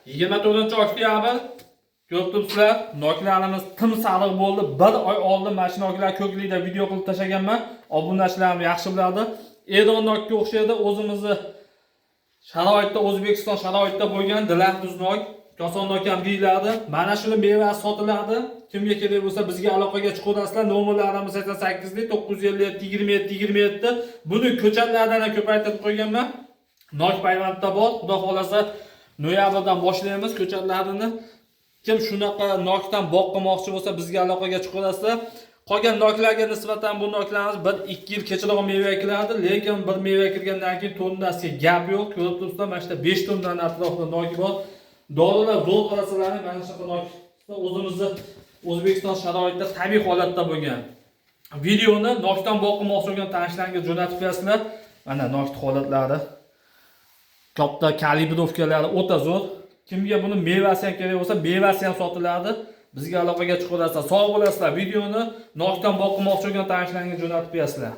24-oktyabr. Ko'rib turibsizlar, noklarimiz tim sariq bo'ldi. 1 oy oldin mana shu noklar ko'klikda video qilib tashlaganman. Obunachilarim yaxshi biladi. Eron nokka o'xshaydi, o'zimizni sharoitda, O'zbekiston sharoitida bo'lgan dilahduz nok, koson nok ham deyiladi. Mana shuni mevasi sotiladi. Kimga kerak bo'lsa bizga aloqaga chiqaverasizlar. Nomerlarimiz 88 957 27 27. Buni ko'chatlardan ham ko'paytirib qo'yganman. Nok payvandda bor. Xudo xolasa noyabrdan boshlaymiz ko'chatlarini. Kim shunaqa nokdan boqmoqchi bo'lsa bizga aloqaga chiqaverasizlar. Qolgan noklarga nisbatan bu noklarimiz 1-2 yil kechroq meva ekiladi, lekin bir meva ekilgandan keyin tonnasiga gap yo'q. Ko'rib turibsizlar, mana shunda 5 tonnadan atrofida nok bor. Dorilar zo'r qarasalaring, mana shunaqa nokda o'zimizni O'zbekiston sharoitida tabiiy holatda bo'lgan videoni nokdan boqmoqchi bo'lgan tanishlarga jo'natib qo'yasizlar. Mana nokni holatlari, katta kalibrovkalari o'ta zo'r. Kimga buni mevasi ham kerak bo'lsa, mevasi ham sotiladi. Bizga aloqaga chiqaverasizlar. Sog' bo'lasizlar. Videoni nokdan boqmoqchi bo'lgan tanishlarga jo'natib qo'yasizlar.